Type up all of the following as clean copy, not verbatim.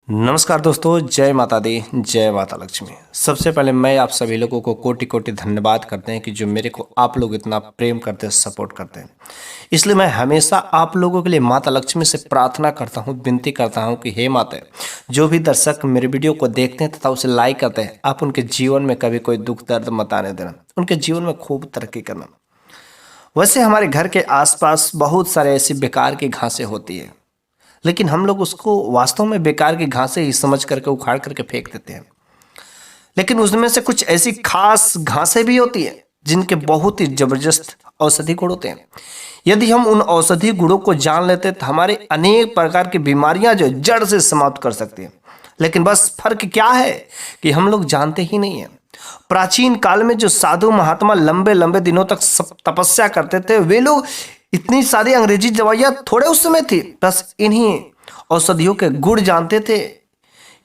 नमस्कार दोस्तों, जय माता दी, जय माता लक्ष्मी। सबसे पहले मैं आप सभी लोगों को कोटि कोटि धन्यवाद करते हैं कि जो मेरे को आप लोग इतना प्रेम करते हैं, सपोर्ट करते हैं। इसलिए मैं हमेशा आप लोगों के लिए माता लक्ष्मी से प्रार्थना करता हूं, विनती करता हूं कि हे माता, जो भी दर्शक मेरे वीडियो को देखते हैं तथा उसे लाइक करते हैं, आप उनके जीवन में कभी कोई दुख दर्द मत आने देना, उनके जीवन में खूब तरक्की करना। वैसे हमारे घर के आसपास बहुत सारे ऐसी बेकार की घासें होती है, लेकिन हम लोग उसको वास्तव में बेकार की घासें ही समझ करके उखाड़ करके फेंक देते हैं। लेकिन उसमें से कुछ ऐसी खास घासें भी होती हैं जिनके बहुत ही जबरदस्त औषधि गुण होते हैं। यदि हम उन औषधि गुणों को जान लेते हैं तो हमारे अनेक प्रकार की बीमारियां जो जड़ से समाप्त कर सकती हैं। लेकिन बस फर्क क्या है कि हम लोग जानते ही नहीं हैं। प्राचीन काल में जो साधु महात्मा लंबे लंबे दिनों तक तपस्या करते थे, वे लोग इतनी सारी अंग्रेजी दवाइयां थोड़े उस समय थी, बस इन्हीं औषधियों के गुण जानते थे।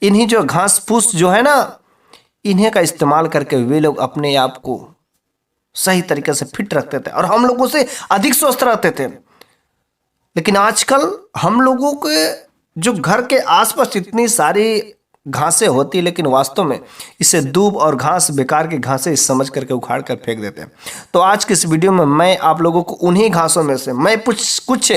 इन्हीं जो घास फूस जो है ना, इन्हीं का इस्तेमाल करके वे लोग अपने आप को सही तरीके से फिट रखते थे और हम लोगों से अधिक स्वस्थ रहते थे। लेकिन आजकल हम लोगों के जो घर के आसपास इतनी सारी घासें होती, लेकिन वास्तव में इसे दूब और घास, बेकार की घासें समझ करके उखाड़ कर फेंक देते हैं। तो आज के इस वीडियो में मैं आप लोगों को उन्हीं घासों में से मैं कुछ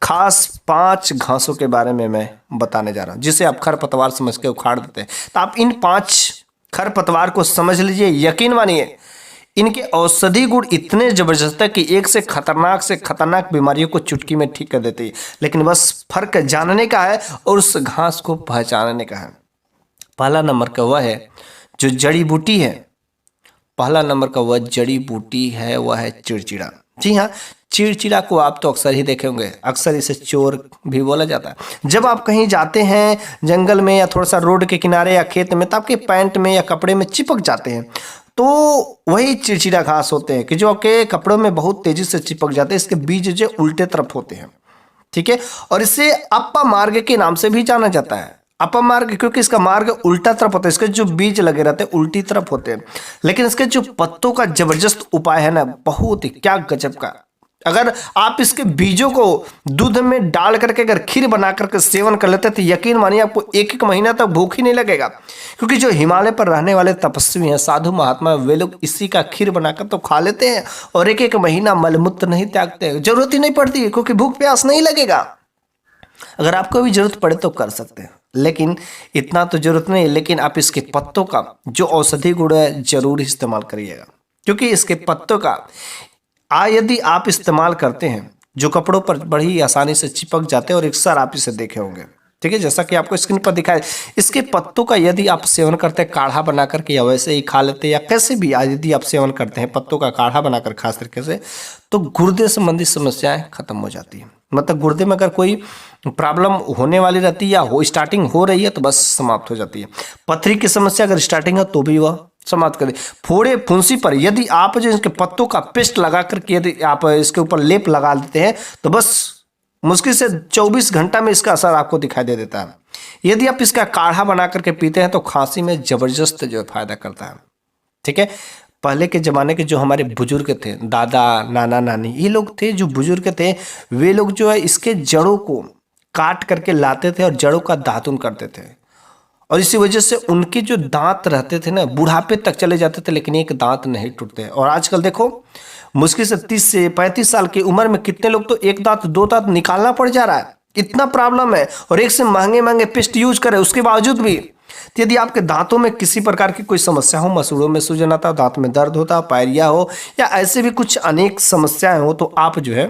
खास 5 घासों के बारे में मैं बताने जा रहा हूं, जिसे आप खरपतवार समझ के उखाड़ देते हैं। तो आप इन 5 खरपतवार को समझ लीजिए, यकीन मानिए इनके औषधि गुण इतने जबरदस्त है कि एक से खतरनाक बीमारियों को चुटकी में ठीक कर देती है। लेकिन बस फर्क जानने का है और उस घास को पहचानने का है। पहला नंबर का वह है जो जड़ी बूटी है। पहला नंबर का वह जड़ी बूटी है, वह है चिड़चिड़ा। जी हाँ, चिड़चिड़ा को आप तो अक्सर ही देखे होंगे। अक्सर इसे चोर भी बोला जाता है। जब आप कहीं जाते हैं जंगल में या थोड़ा सा रोड के किनारे या खेत में, तो आपके पैंट में या कपड़े में चिपक जाते हैं, तो वही चिड़चिड़ा घास होते हैं कि जो आपके कपड़ों में बहुत तेजी से चिपक जाते हैं। इसके बीज जो उल्टे तरफ होते हैं, ठीक है, और इसे अप्पा मार्ग के नाम से भी जाना जाता है। अपा मार्ग क्योंकि इसका मार्ग उल्टा तरफ होता है, इसके जो बीज लगे रहते हैं उल्टी तरफ होते हैं। लेकिन इसके जो पत्तों का जबरदस्त उपाय है ना, बहुत ही क्या गजब का। अगर आप इसके बीजों को दूध में डाल करके अगर खीर बना करके सेवन कर लेते तो यकीन मानिए आपको 1-1 महीना तक भूख ही नहीं लगेगा। क्योंकि जो हिमालय पर रहने वाले तपस्वी हैं, साधु महात्मा, वे लोग इसी का खीर बनाकर तो खा लेते हैं और 1-1 महीना मलमूत्र नहीं त्यागते। जरूरत ही नहीं पड़ती क्योंकि भूख प्यास नहीं लगेगा। अगर आपको भी जरूरत पड़े तो कर सकते हैं, लेकिन इतना तो जरूरत नहीं। लेकिन आप इसके पत्तों का जो औषधि गुण है जरूर इस्तेमाल करिएगा, क्योंकि इसके पत्तों का यदि आप इस्तेमाल करते हैं जो कपड़ों पर बड़ी आसानी से चिपक जाते हैं, और अक्सर आप इसे देखे होंगे, ठीक है, जैसा कि आपको स्क्रीन पर दिखाए। इसके पत्तों का यदि आप सेवन करते हैं काढ़ा बना करके, या वैसे ही खा लेते हैं, या कैसे भी यदि आप सेवन करते हैं पत्तों का काढ़ा बनाकर खास तरीके से, तो गुर्दे संबंधी समस्याएं खत्म हो जाती हैं। मतलब गुर्दे में अगर कोई प्रॉब्लम होने वाली रहती है या स्टार्टिंग हो रही है तो बस समाप्त हो जाती है। पथरी की समस्या अगर स्टार्टिंग है तो भी वह समाप्त कर दे। फोड़े फुंसी पर यदि आप जो इसके पत्तों का पेस्ट लगा करके यदि आप इसके ऊपर लेप लगा देते हैं तो बस मुश्किल से 24 घंटा में इसका असर आपको दिखाई दे देता है। यदि आप इसका काढ़ा बना करके पीते हैं तो खांसी में जबरदस्त जो फायदा करता है, ठीक है। पहले के ज़माने के जो हमारे बुजुर्ग थे, दादा नाना नानी, ये लोग थे जो बुजुर्ग थे, वे लोग जो है इसके जड़ों को काट करके लाते थे और जड़ों का दातुन करते थे, और इसी वजह से उनके जो दांत रहते थे ना, बुढ़ापे तक चले जाते थे, लेकिन एक दांत नहीं टूटते। और आजकल देखो मुश्किल से 30 से 35 साल की उम्र में कितने लोग तो 1 दांत 2 दांत निकालना पड़ जा रहा है। इतना प्रॉब्लम है, और एक से महंगे महंगे पेस्ट यूज करें उसके बावजूद भी। तो यदि आपके दांतों में किसी प्रकार की कोई समस्या हो, मसूड़ों में सूजन आता हो, दांत में दर्द होता, पायरिया हो, या ऐसे भी कुछ अनेक समस्याएं हो, तो आप जो है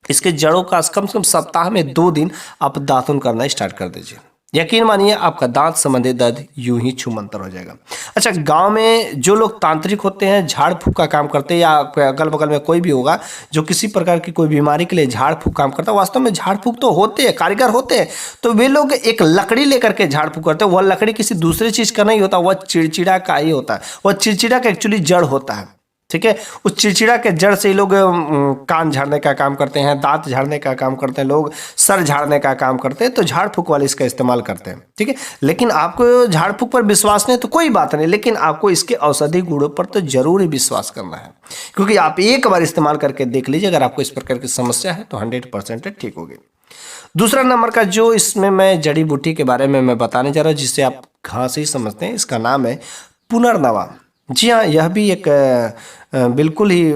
इसके जड़ों का कम से कम सप्ताह में 2 दिन आप दातुन करना स्टार्ट कर दीजिए। यकीन मानिए आपका दांत संबंधी दर्द यूं ही छूमंतर हो जाएगा। अच्छा, गांव में जो लोग तांत्रिक होते हैं, झाड़ फूक का काम करते हैं, या अगल बगल में कोई भी होगा जो किसी प्रकार की कोई बीमारी के लिए झाड़ फूक काम करता है, वास्तव में झाड़ फूक तो होते हैं, कारीगर होते हैं, तो वे लोग एक लकड़ी लेकर के झाड़ फूक करते हैं। वह लकड़ी किसी दूसरी चीज का नहीं होता, वह चिड़चिड़ा का ही होता है। वह चिड़चिड़ा का एक्चुअली जड़ होता है, ठीक है। उस चिड़चिड़ा के जड़ से लोग कान झाड़ने का काम करते हैं, दांत झाड़ने का काम करते हैं, लोग सर झाड़ने का काम करते हैं, तो झाड़ फूक वाले इसका इस्तेमाल करते हैं, ठीक है। लेकिन आपको झाड़ फूक पर विश्वास नहीं तो कोई बात नहीं, लेकिन आपको इसके औषधि गुणों पर तो जरूर ही विश्वास करना है, क्योंकि आप एक बार इस्तेमाल करके देख लीजिए। अगर आपको इस प्रकार की समस्या है तो 100% ठीक होगी। दूसरा नंबर का जो इसमें मैं जड़ी बूटी के बारे में मैं बताने जा रहा हूँ, जिसे आप घास ही समझते हैं, इसका नाम है पुनर्नवा। जी हाँ, यह भी एक बिल्कुल ही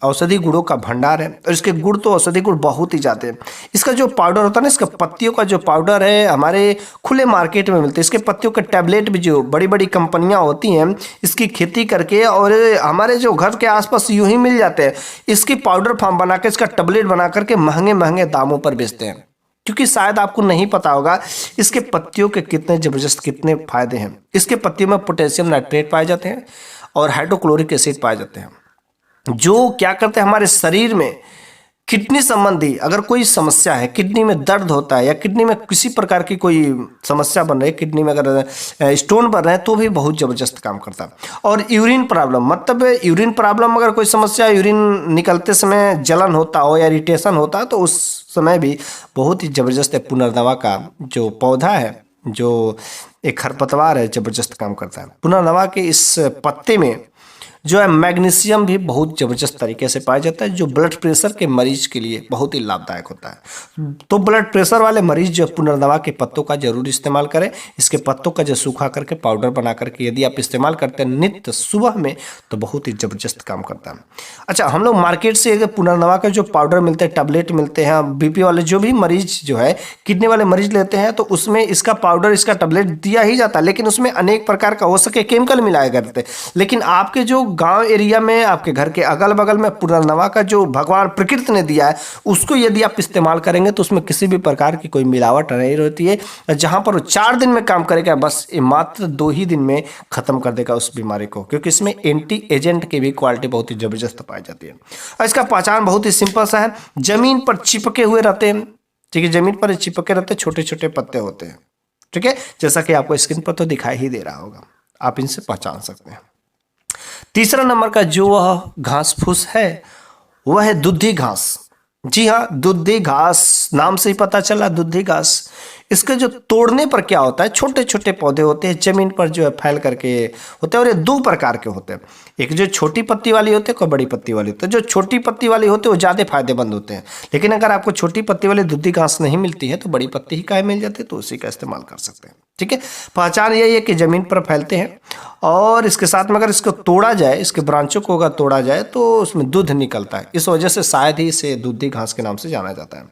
औषधि गुणों का भंडार है, और इसके गुण तो औषधि गुण बहुत ही ज़्यादा हैं। इसका जो पाउडर होता है ना, इसका पत्तियों का जो पाउडर है हमारे खुले मार्केट में मिलते हैं। इसके पत्तियों के टैबलेट भी जो बड़ी बड़ी कंपनियां होती हैं इसकी खेती करके, और हमारे जो घर के आसपास यूं ही मिल जाते हैं, इसकी पाउडर फॉर्म बना के, इसका टैबलेट बना करके महंगे महंगे दामों पर बेचते हैं। क्योंकि शायद आपको नहीं पता होगा इसके पत्तियों के कितने जबरदस्त कितने फायदे हैं। इसके पत्तियों में पोटेशियम नाइट्रेट पाए जाते हैं और हाइड्रोक्लोरिक एसिड पाए जाते हैं, जो क्या करते हैं हमारे शरीर में किडनी संबंधी अगर कोई समस्या है, किडनी में दर्द होता है या किडनी में किसी प्रकार की कोई समस्या बन रही है, किडनी में अगर स्टोन बन रहे हैं तो भी बहुत ज़बरदस्त काम करता है। और यूरिन प्रॉब्लम, मतलब यूरिन प्रॉब्लम अगर कोई समस्या, यूरिन निकलते समय जलन होता हो या इरिटेशन होता है, तो उस समय भी बहुत ही ज़बरदस्त पुनर्नवा का जो पौधा है, जो एक खरपतवार है, ज़बरदस्त काम करता है। पुनर्नवा के इस पत्ते में जो है मैग्नीशियम भी बहुत ज़बरदस्त तरीके से पाया जाता है, जो ब्लड प्रेशर के मरीज के लिए बहुत ही लाभदायक होता है। तो ब्लड प्रेशर वाले मरीज जो पुनर्नवा के पत्तों का जरूर इस्तेमाल करें। इसके पत्तों का जो सूखा करके पाउडर बना करके यदि आप इस्तेमाल करते हैं नित्य सुबह में, तो बहुत ही ज़बरदस्त काम करता है। अच्छा, हम लोग मार्केट से पुनर्नवा का जो पाउडर मिलते हैं, टैबलेट मिलते हैं, बीपी वाले जो भी मरीज जो है, किडनी वाले मरीज लेते हैं, तो उसमें इसका पाउडर, इसका टैबलेट दिया ही जाता है, लेकिन उसमें अनेक प्रकार का हो सके केमिकल मिलाया करते हैं। लेकिन आपके जो गांव एरिया में, आपके घर के अगल बगल में पुनर्नवा का जो भगवान प्रकृति ने दिया है, उसको यदि आप इस्तेमाल करेंगे तो उसमें किसी भी प्रकार की कोई मिलावट नहीं रहती है। जहां पर वो 4 दिन में काम करेगा, बस ये मात्र 2 ही दिन में खत्म कर देगा उस बीमारी को, क्योंकि इसमें एंटी एजेंट की भी क्वालिटी बहुत ही जबरदस्त पाई जाती है। और इसका पहचान बहुत ही सिंपल सा है, जमीन पर चिपके हुए रहते हैं। ठीक है, जमीन पर चिपके रहते हैं, छोटे छोटे पत्ते होते हैं। ठीक है, जैसा कि आपको स्क्रीन पर तो दिखाई ही दे रहा होगा, आप इनसे पहचान सकते हैं। तीसरा नंबर का जो वह घास फूस है वह है दुधी घास। जी हाँ, दुधी घास, नाम से ही पता चला दुधी घास। इसके जो तोड़ने पर क्या होता है, छोटे छोटे पौधे होते हैं, जमीन पर जो है फैल करके होते हैं, और ये 2 प्रकार के होते हैं। एक जो छोटी पत्ती वाली होते हैं, कोई बड़ी पत्ती वाली होती है। जो छोटी पत्ती वाली होते हैं वो ज़्यादा फायदेमंद होते हैं, लेकिन अगर आपको छोटी पत्ती वाली दुधी घास नहीं मिलती है तो बड़ी पत्ती ही काय मिल जाती है, तो उसी का इस्तेमाल कर सकते हैं। ठीक है, पहचान यही है कि ज़मीन पर फैलते हैं, और इसके साथ में अगर इसको तोड़ा जाए, इसके ब्रांचों को अगर तोड़ा जाए तो उसमें दूध निकलता है। इस वजह से शायद ही इसे दूधी घास के नाम से जाना जाता है।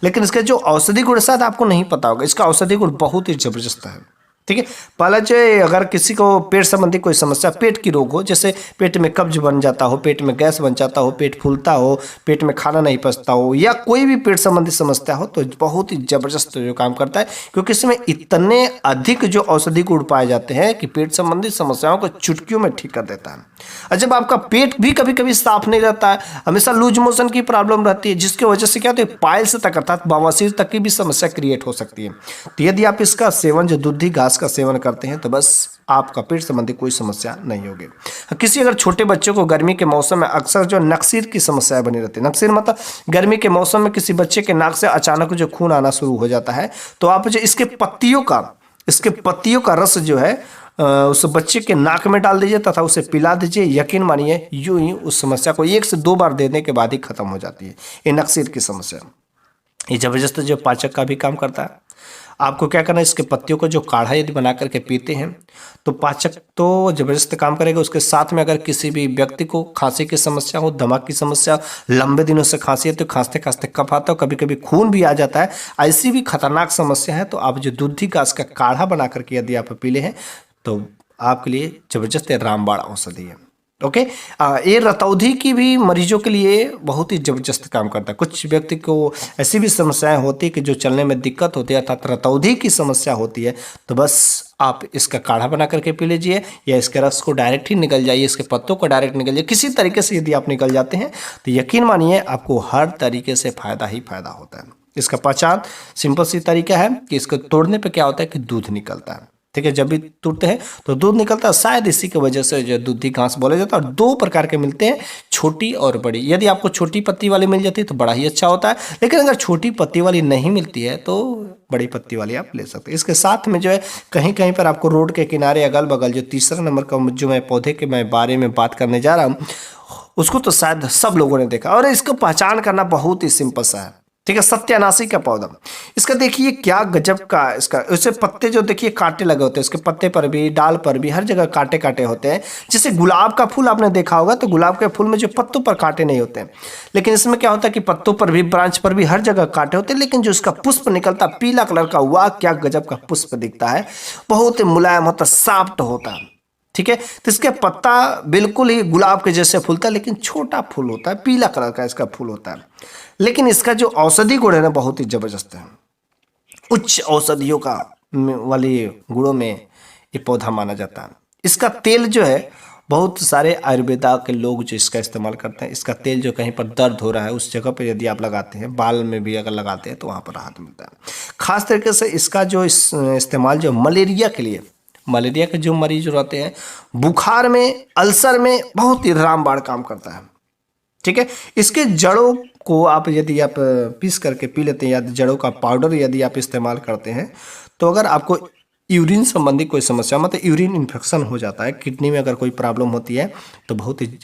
लेकिन इसके जो औषधि गुण शायद आपको नहीं पता होगा, इसका औषधि गुण बहुत ही जबरदस्त है। ठीक है, पहला जो अगर किसी को पेट संबंधी कोई समस्या, पेट की रोग हो, जैसे पेट में कब्ज बन जाता हो, पेट में गैस बन जाता हो, पेट फूलता हो, पेट में खाना नहीं पचता हो, या कोई भी पेट संबंधी समस्या हो, तो बहुत ही जबरदस्त जो काम करता है, क्योंकि इसमें इतने अधिक जो औषधि गुण पाए जाते हैं कि पेट संबंधी समस्याओं को चुटकियों में ठीक कर देता है। और जब आपका पेट भी कभी कभी साफ नहीं रहता है, हमेशा लूज मोशन की प्रॉब्लम रहती है, जिसकी वजह से क्या होता है, पाइल्स तक अर्थात बवासीर तक की भी समस्या क्रिएट हो सकती है। तो यदि आप इसका सेवन, जो दूधी घास का सेवन करते हैं, तो बस आपका पेट संबंधी कोई समस्या नहीं होगी। किसी अगर छोटे बच्चों को गर्मी के मौसम में अक्सर जो नक्सीर की समस्या बनी रहती है, नक्सीर मतलब गर्मी के मौसम में किसी बच्चे के नाक से अचानक जो खून आना शुरू हो जाता है, तो आप जो इसके पत्तियों का रस जो है उस बच्चे के नाक में डाल दीजिए तथा उसे पिला दीजिए। यकीन मानिए यूं ही उस समस्या को 1 से 2 बार देने के बाद ही खत्म हो जाती है ये नक्सीर की समस्या। ये जबरदस्त जो पाचक का भी काम करता है। आपको क्या करना है, इसके पत्तियों को जो काढ़ा यदि बना करके पीते हैं तो पाचक तो जबरदस्त काम करेगा। उसके साथ में अगर किसी भी व्यक्ति को खांसी की समस्या हो, दमा की समस्या, लंबे दिनों से खांसी है, तो खांसते खांसते कफ आता हो, कभी कभी खून भी आ जाता है, ऐसी भी खतरनाक समस्या है, तो आप जो दूधी घास का काढ़ा बना करके यदि आप पी ले हैं तो आपके लिए जबरदस्त रामबाण औषधि है। ओके, ये रतौंधी की भी मरीजों के लिए बहुत ही जबरदस्त काम करता है। कुछ व्यक्ति को ऐसी भी समस्याएं होती है कि जो चलने में दिक्कत होती है, अर्थात रतौंधी की समस्या होती है, तो बस आप इसका काढ़ा बना करके पी लीजिए, या इसके रस को डायरेक्ट ही निकल जाइए, इसके पत्तों को डायरेक्ट निकल जाइए। किसी तरीके से यदि आप निकल जाते हैं तो यकीन मानिए आपको हर तरीके से फायदा ही फायदा होता है। इसका पहचान सिंपल सी तरीका है कि इसको तोड़ने पर क्या होता है कि दूध निकलता है। ठीक है, जब भी टूटते हैं तो दूध निकलता है, शायद इसी की वजह से जो दूधी घास बोला जाता है। और 2 प्रकार के मिलते हैं, छोटी और बड़ी। यदि आपको छोटी पत्ती वाली मिल जाती है तो बड़ा ही अच्छा होता है, लेकिन अगर छोटी पत्ती वाली नहीं मिलती है तो बड़ी पत्ती वाली आप ले सकते हैं। इसके साथ में जो है कहीं कहीं पर आपको रोड के किनारे अगल बगल जो तीसरा नंबर का जो मैं पौधे के मैं बारे में बात करने जा रहा हूँ, उसको तो शायद सब लोगों ने देखा, और इसको पहचान करना बहुत ही सिंपल सा है। ठीक है, सत्यानाशी का पौधा। इसका देखिए क्या गजब का इसका, उससे पत्ते जो देखिए कांटे लगे होते हैं, इसके पत्ते पर भी, डाल पर भी, हर जगह कांटे कांटे होते हैं। जैसे गुलाब का फूल आपने देखा होगा, तो गुलाब के फूल में जो पत्तों पर कांटे नहीं होते हैं, लेकिन इसमें क्या होता है कि पत्तों पर भी, ब्रांच पर भी हर जगह कांटे होते हैं, लेकिन जो इसका पुष्प निकलता पीला कलर का, वाह क्या गजब का पुष्प दिखता है, बहुत ही मुलायम होता, सॉफ्ट होता है। ठीक है, तो इसके पत्ता बिल्कुल ही गुलाब के जैसे फूलता है, लेकिन छोटा फूल होता है, पीला कलर का इसका फूल होता है। लेकिन इसका जो औषधि गुण है ना, बहुत ही जबरदस्त है, उच्च औषधियों का वाली गुणों में ये पौधा माना जाता है। इसका तेल जो है, बहुत सारे आयुर्वेदा के लोग जो इसका इस्तेमाल करते हैं, इसका तेल जो कहीं पर दर्द हो रहा है उस जगह पर यदि आप लगाते हैं, बाल में भी अगर लगाते हैं तो वहाँ पर राहत मिलता है। खास तरीके से इसका जो इस्तेमाल जो मलेरिया के लिए, मलेरिया के जो मरीज रहते हैं, बुखार में, अल्सर में बहुत ही रामबाण काम करता है। ठीक है, इसके जड़ों को आप यदि आप पीस करके पी लेते हैं, या जड़ों का पाउडर यदि आप इस्तेमाल करते हैं, तो अगर आपको यूरिन संबंधी कोई समस्या, मतलब यूरिन इन्फेक्शन हो जाता है, किडनी में अगर कोई प्रॉब्लम होती है, तो बहुत ही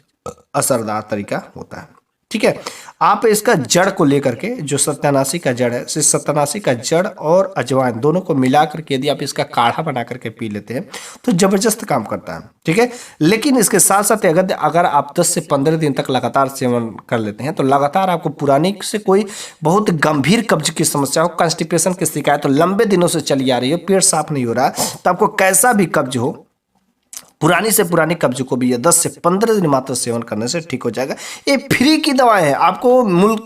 असरदार तरीका होता है। ठीक है, आप इसका जड़ को लेकर के, जो सत्यानाशी का जड़ है, इस सत्यानाशी का जड़ और अजवाइन दोनों को मिला करके यदि आप इसका काढ़ा बना करके पी लेते हैं तो जबरदस्त काम करता है। ठीक है, लेकिन इसके साथ साथ अगर आप 10 से 15 दिन तक लगातार सेवन कर लेते हैं, तो लगातार आपको पुरानी से कोई बहुत गंभीर कब्ज की समस्या हो, कॉन्स्टिपेशन की शिकायत तो लंबे दिनों से चली आ रही हो, पेट साफ नहीं हो रहा, तो आपको कैसा भी कब्ज हो, पुरानी से पुरानी कब्ज को भी ये 10 से 15 दिन मात्र सेवन करने से ठीक हो जाएगा। ये फ्री की दवा है, आपको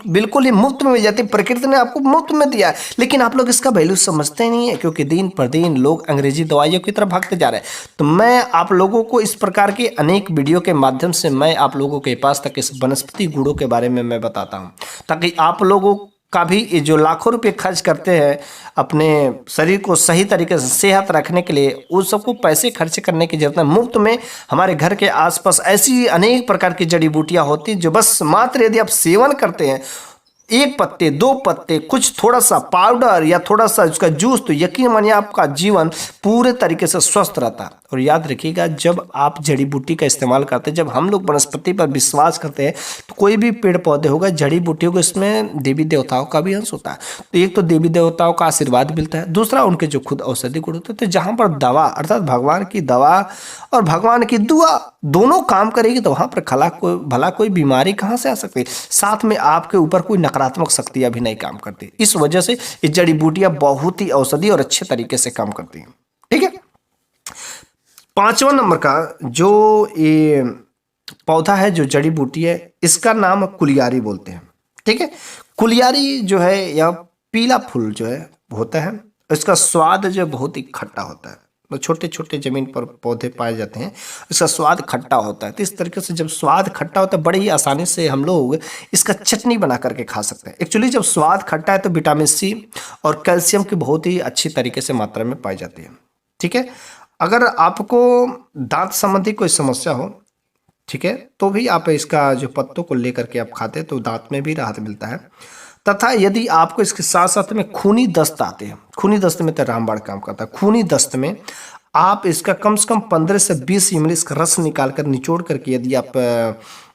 बिल्कुल ही मुफ्त में मिल जाती है, प्रकृति ने आपको मुफ्त में दिया है, लेकिन आप लोग इसका वैल्यू समझते नहीं है, क्योंकि दिन पर दिन लोग अंग्रेजी दवाइयों की तरफ भागते जा रहे हैं। तो मैं आप लोगों को इस प्रकार के अनेक वीडियो के माध्यम से मैं आप लोगों के पास तक इस वनस्पति गुणों के बारे में मैं बताता हूँ, ताकि आप लोगों का भी ये जो लाखों रुपए खर्च करते हैं अपने शरीर को सही तरीके से सेहत रखने के लिए, उन सबको पैसे खर्च करने की जरूरत है। मुफ्त में हमारे घर के आसपास ऐसी अनेक प्रकार की जड़ी बूटियां होती हैं, जो बस मात्र यदि आप सेवन करते हैं, 1 पत्ते 2 पत्ते, कुछ थोड़ा सा पाउडर या थोड़ा सा उसका जूस, तो यकीन मानिए आपका जीवन पूरे तरीके से स्वस्थ रहता है। और याद रखिएगा, जब आप जड़ी बूटी का इस्तेमाल करते हैं, जब हम लोग वनस्पति पर विश्वास करते हैं, तो कोई भी पेड़ पौधे होगा, जड़ी बूटी होगा, इसमें देवी देवताओं का भी अंश होता है। तो एक तो देवी देवताओं का आशीर्वाद मिलता है, दूसरा उनके जो खुद औषधि गुण होते हैं। तो जहाँ पर दवा अर्थात भगवान की दवा और भगवान की दुआ दोनों काम करेगी, तो वहाँ पर भला कोई बीमारी कहाँ से आ सकती है, साथ में आपके ऊपर कोई नकारात्मक शक्तियाँ भी नहीं काम करती। इस वजह से ये जड़ी बूटियाँ बहुत ही औषधि और अच्छे तरीके से काम करती हैं। ठीक है, 5वां नंबर का जो ये पौधा है, जो जड़ी बूटी है, इसका नाम कुलियारी बोलते हैं। ठीक है, कुलियारी जो है या पीला फूल जो है होता है, इसका स्वाद जो बहुत ही खट्टा होता है। तो छोटे छोटे जमीन पर पौधे पाए जाते हैं, इसका स्वाद खट्टा होता है। तो इस तरीके से जब स्वाद खट्टा होता है, बड़े ही आसानी से हम लोग इसका चटनी बना करके खा सकते हैं। एक्चुअली जब स्वाद खट्टा है तो विटामिन सी और कैल्शियम की बहुत ही अच्छी तरीके से मात्रा में पाई जाती है। ठीक है, अगर आपको दांत संबंधी कोई समस्या हो, ठीक है, तो भी आप इसका जो पत्तों को लेकर के आप खाते हैं तो दांत में भी राहत मिलता है। तथा यदि आपको इसके साथ साथ में खूनी दस्त आते हैं, खूनी दस्त में तो रामबाण काम करता है। खूनी दस्त में आप इसका कम से कम 15 से 20 इमली इसका रस निकाल कर निचोड़ करके यदि आप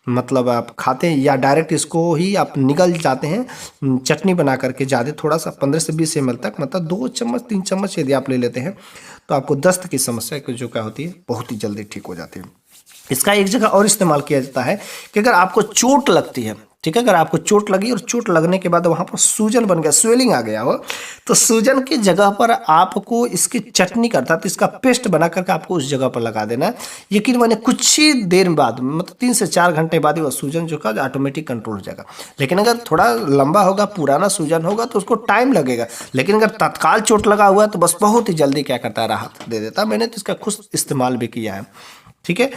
मतलब आप खाते हैं, या डायरेक्ट इसको ही आप निगल जाते हैं चटनी बना करके, ज़्यादा थोड़ा सा 15 से 20 ml तक, मतलब 2 चम्मच 3 चम्मच यदि आप ले लेते हैं, तो आपको दस्त की समस्या जो क्या होती है बहुत ही जल्दी ठीक हो जाती है। इसका एक जगह और इस्तेमाल किया जाता है कि अगर आपको चोट लगती है, ठीक है, अगर आपको चोट लगी और चोट लगने के बाद वहाँ पर सूजन बन गया, स्वेलिंग आ गया हो, तो सूजन की जगह पर आपको इसकी चटनी करता है, तो इसका पेस्ट बना करके आपको उस जगह पर लगा देना है। यकीन माने कुछ ही देर बाद, मतलब 3 से 4 घंटे बाद वह सूजन जो का ऑटोमेटिक कंट्रोल हो जाएगा। लेकिन अगर थोड़ा लंबा होगा, पुराना सूजन होगा, तो उसको टाइम लगेगा। लेकिन अगर तत्काल चोट लगा हुआ है तो बस बहुत ही जल्दी क्या करता है, राहत दे देता है। मैंने तो इसका खुद इस्तेमाल भी किया है। ठीक है,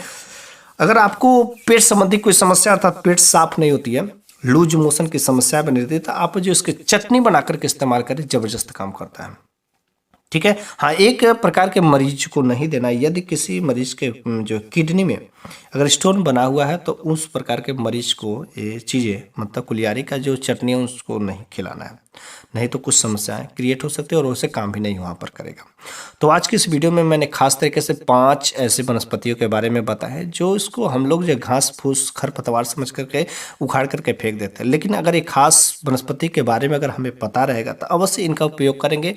अगर आपको पेट संबंधी कोई समस्या अर्थात पेट साफ नहीं होती है, लूज मोशन की समस्या बनी रहती है, तो आप जो इसकी चटनी बना करके इस्तेमाल करें, जबरदस्त काम करता है। ठीक है, हाँ, एक प्रकार के मरीज को नहीं देना। यदि किसी मरीज के जो किडनी में अगर स्टोन बना हुआ है, तो उस प्रकार के मरीज को ये चीज़ें, मतलब कुलियारी का जो चटनी है, उसको नहीं खिलाना है। नहीं तो कुछ समस्याएं क्रिएट हो सकती है और उसे काम भी नहीं वहाँ पर करेगा। तो आज की इस वीडियो में मैंने खास तरीके से 5 ऐसे वनस्पतियों के बारे में बताया है जो इसको हम लोग जो घास फूस खरपतवार समझ करके उखाड़ करके फेंक देते हैं, लेकिन अगर एक खास वनस्पति के बारे में अगर हमें पता रहेगा तो अवश्य इनका उपयोग करेंगे।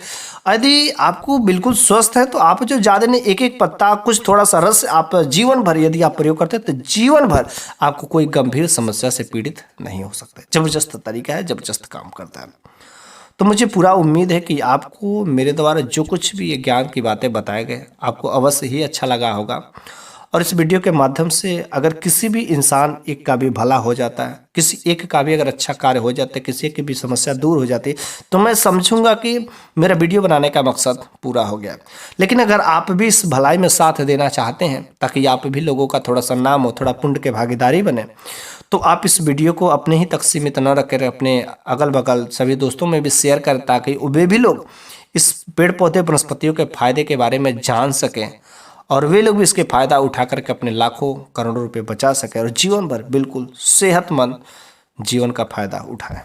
यदि आपको बिल्कुल स्वस्थ है तो आप जो ज़्यादा नहीं, एक एक पत्ता कुछ थोड़ा सा रस आप जीवन भर यदि आप प्रयोग करते हैं तो जीवन भर आपको कोई गंभीर समस्या से पीड़ित नहीं हो सकता। जबरदस्त तरीका है, जबरदस्त काम करता है। तो मुझे पूरा उम्मीद है कि आपको मेरे द्वारा जो कुछ भी ये ज्ञान की बातें बताए गए आपको अवश्य ही अच्छा लगा होगा। और इस वीडियो के माध्यम से अगर किसी भी इंसान एक का भी भला हो जाता है, किसी एक का भी अगर अच्छा कार्य हो जाता है, किसी की भी समस्या दूर हो जाती है, तो मैं समझूंगा कि मेरा वीडियो बनाने का मकसद पूरा हो गया। लेकिन अगर आप भी इस भलाई में साथ देना चाहते हैं ताकि आप भी लोगों का थोड़ा सा नाम हो, थोड़ा पुण्य के भागीदारी बने, तो आप इस वीडियो को अपने ही तक सीमित न रखकर अपने अगल बगल सभी दोस्तों में भी शेयर करें ताकि वे भी लोग इस पेड़ पौधे वनस्पतियों के फायदे के बारे में जान सकें और वे लोग भी इसके फायदा उठा करके अपने लाखों करोड़ों रुपए बचा सकें और जीवन भर बिल्कुल सेहतमंद जीवन का फायदा उठाएं।